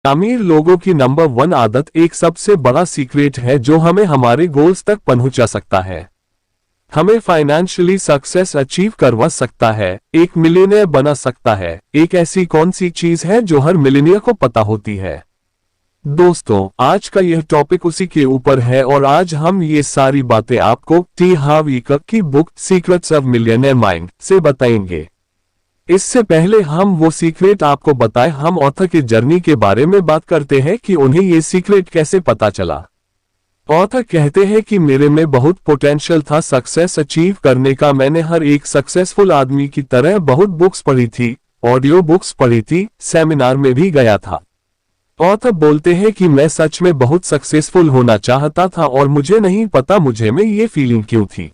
अमीर लोगों की नंबर 1 आदत एक सबसे बड़ा सीक्रेट है जो हमें हमारे गोल्स तक पहुंचा सकता है, हमें फाइनेंशियली सक्सेस अचीव करवा सकता है, एक मिलियनेयर बना सकता है। एक ऐसी कौन सी चीज है जो हर मिलियनेयर को पता होती है? दोस्तों, आज का यह टॉपिक उसी के ऊपर है और आज हम ये सारी बातें आपको टी हार्व इकर की book secrets of millionaire mind से बताएंगे। इससे पहले हम वो सीक्रेट आपको बताएं, हम ऑथर की जर्नी के बारे में बात करते हैं कि उन्हें ये सीक्रेट कैसे पता चला। ऑथर कहते हैं कि मेरे में बहुत पोटेंशियल था सक्सेस अचीव करने का। मैंने हर एक सक्सेसफुल आदमी की तरह बहुत बुक्स पढ़ी थी, ऑडियो बुक्स पढ़ी थी, सेमिनार में भी गया था। ऑथर बोलते हैं कि मैं सच में बहुत सक्सेसफुल होना चाहता था और मुझे नहीं पता मुझे में ये फीलिंग क्यों थी।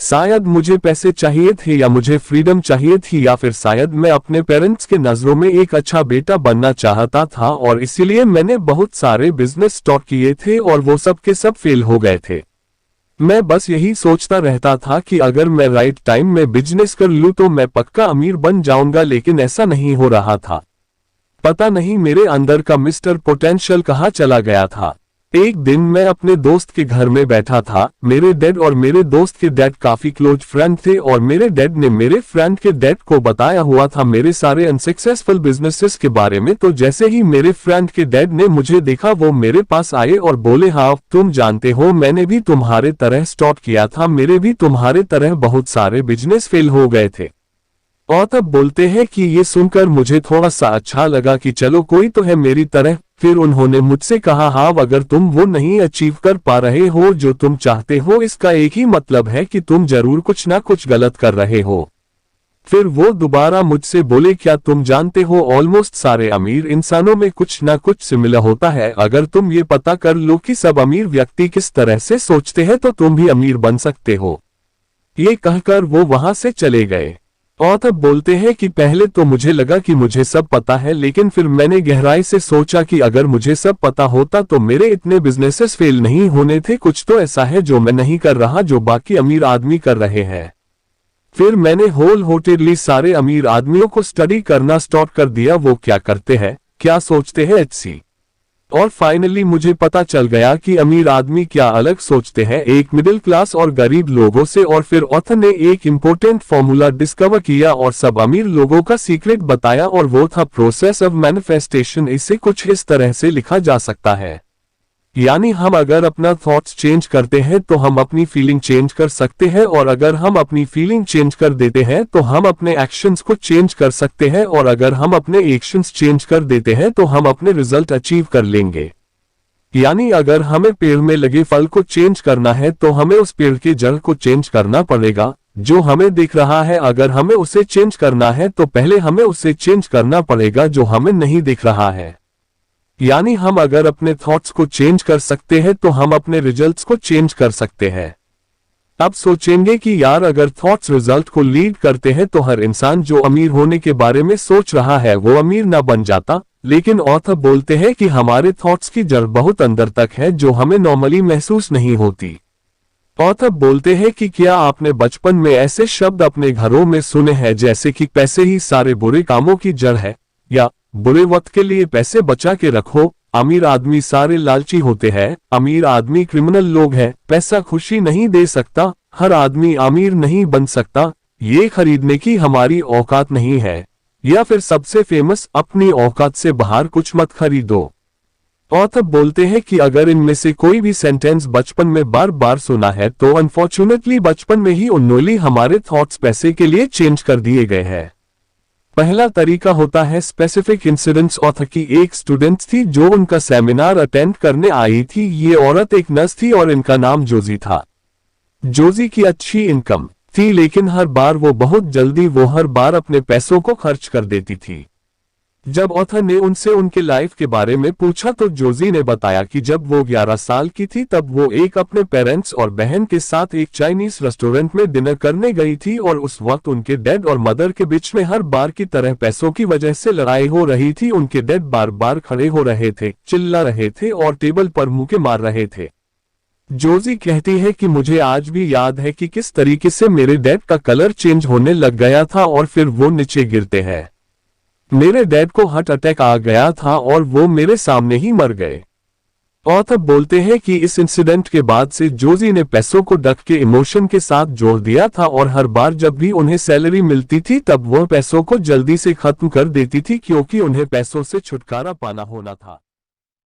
शायद मुझे पैसे चाहिए थे या मुझे फ्रीडम चाहिए थी या फिर शायद मैं अपने पेरेंट्स के नजरों में एक अच्छा बेटा बनना चाहता था और इसीलिए मैंने बहुत सारे बिजनेस स्टार्ट किए थे और वो सब के सब फेल हो गए थे। मैं बस यही सोचता रहता था कि अगर मैं राइट टाइम में बिजनेस कर लूं तो मैं पक्का अमीर बन जाऊंगा, लेकिन ऐसा नहीं हो रहा था। पता नहीं मेरे अंदर का मिस्टर पोटेंशियल कहाँ चला गया था। एक दिन मैं अपने दोस्त के घर में बैठा था। मेरे डैड और मेरे दोस्त के डैड काफी क्लोज फ्रेंड थे और मेरे डैड ने मेरे फ्रेंड के डैड को बताया हुआ था मेरे सारे अनसक्सेसफुल बिजनेसेस के बारे में। तो जैसे ही मेरे फ्रेंड के डैड ने मुझे देखा वो मेरे पास आए और बोले, हाँ तुम जानते हो मैंने भी तुम्हारे तरह स्टार्ट किया था, मेरे भी तुम्हारे तरह बहुत सारे बिजनेस फेल हो गए थे। और तब बोलते हैं कि ये सुनकर मुझे थोड़ा सा अच्छा लगा कि चलो कोई तो है मेरी तरह। फिर उन्होंने मुझसे कहा, हाँ अगर तुम वो नहीं अचीव कर पा रहे हो जो तुम चाहते हो, इसका एक ही मतलब है कि तुम जरूर कुछ ना कुछ गलत कर रहे हो। फिर वो दोबारा मुझसे बोले, क्या तुम जानते हो ऑलमोस्ट सारे अमीर इंसानों में कुछ ना कुछ सिमिलर होता है। अगर तुम ये पता कर लो कि सब अमीर व्यक्ति किस तरह से सोचते हैं तो तुम भी अमीर बन सकते हो। ये कहकर वो वहां से चले गए। और तब बोलते हैं कि पहले तो मुझे लगा कि मुझे सब पता है, लेकिन फिर मैंने गहराई से सोचा कि अगर मुझे सब पता होता तो मेरे इतने बिजनेसेस फेल नहीं होने थे। कुछ तो ऐसा है जो मैं नहीं कर रहा जो बाकी अमीर आदमी कर रहे हैं। फिर मैंने होल होटेडली सारे अमीर आदमियों को स्टडी करना स्टार्ट कर दिया, वो क्या करते हैं, क्या सोचते हैं एचसी। और फाइनली मुझे पता चल गया कि अमीर आदमी क्या अलग सोचते हैं एक मिडिल क्लास और गरीब लोगों से। और फिर ऑथर ने एक इम्पोर्टेंट फॉर्मूला डिस्कवर किया और सब अमीर लोगों का सीक्रेट बताया और वो था प्रोसेस ऑफ मैनिफेस्टेशन। इसे कुछ इस तरह से लिखा जा सकता है, यानी हम अगर अपना थॉट्स चेंज करते हैं तो हम अपनी फीलिंग चेंज कर सकते हैं, और अगर हम अपनी फीलिंग चेंज कर देते हैं तो हम अपने एक्शंस को चेंज कर सकते हैं, और अगर हम अपने एक्शंस चेंज कर देते हैं तो हम अपने रिजल्ट अचीव कर लेंगे। यानी अगर हमें पेड़ में लगे फल को चेंज करना है तो हमें उस पेड़ के जड़ को चेंज करना पड़ेगा जो हमें दिख रहा है। अगर हमें उसे चेंज करना है तो पहले हमें उसे चेंज करना पड़ेगा जो हमें नहीं दिख रहा है। यानी हम अगर अपने थॉट्स को चेंज कर सकते हैं तो हम अपने रिजल्ट्स को चेंज कर सकते हैं। अब सोचेंगे कि यार अगर थॉट्स रिजल्ट को लीड करते हैं तो हर इंसान जो अमीर होने के बारे में सोच रहा है वो अमीर ना बन जाता। लेकिन ऑथर बोलते हैं कि हमारे थॉट्स की जड़ बहुत अंदर तक है जो हमें नॉर्मली महसूस नहीं होती। ऑथर बोलते हैं कि क्या आपने बचपन में ऐसे शब्द अपने घरों में सुने हैं जैसे कि पैसे ही सारे बुरे कामों की जड़ है, या बुरे वक्त के लिए पैसे बचा के रखो, अमीर आदमी सारे लालची होते हैं, अमीर आदमी क्रिमिनल लोग हैं, पैसा खुशी नहीं दे सकता, हर आदमी अमीर नहीं बन सकता, ये खरीदने की हमारी औकात नहीं है, या फिर सबसे फेमस अपनी औकात से बाहर कुछ मत खरीदो। ऑथर बोलते हैं कि अगर इनमें से कोई भी सेंटेंस बचपन में बार बार सुना है तो अनफॉर्चुनेटली बचपन में ही उन्होंने हमारे थॉट्स पैसे के लिए चेंज कर दिए गए हैं। पहला तरीका होता है स्पेसिफिक इंसिडेंट्स। ऑथर की एक स्टूडेंट थी जो उनका सेमिनार अटेंड करने आई थी। ये औरत एक नर्स थी और इनका नाम जोजी था। जोजी की अच्छी इनकम थी, लेकिन हर बार वो हर बार अपने पैसों को खर्च कर देती थी। जब ऑथर ने उनसे उनके लाइफ के बारे में पूछा तो जोजी ने बताया कि जब वो 11 साल की थी तब वो अपने पेरेंट्स और बहन के साथ एक चाइनीज रेस्टोरेंट में डिनर करने गई थी, और उस वक्त उनके डैड और मदर के बीच में हर बार की तरह पैसों की वजह से लड़ाई हो रही थी। उनके डैड बार बार खड़े हो रहे थे, चिल्ला रहे थे और टेबल पर मुक्के मार रहे थे। जोजी कहती है कि मुझे आज भी याद है कि किस तरीके से मेरे डैड का कलर चेंज होने लग गया था और फिर वो नीचे गिरते हैं। मेरे डैड को हार्ट अटैक आ गया था और वो मेरे सामने ही मर गए। ऑथर बोलते हैं कि इस इंसिडेंट के बाद से जोजी ने पैसों को डक के इमोशन के साथ जोड़ दिया था और हर बार जब भी उन्हें सैलरी मिलती थी तब वह पैसों को जल्दी से खत्म कर देती थी क्योंकि उन्हें पैसों से छुटकारा पाना होना था।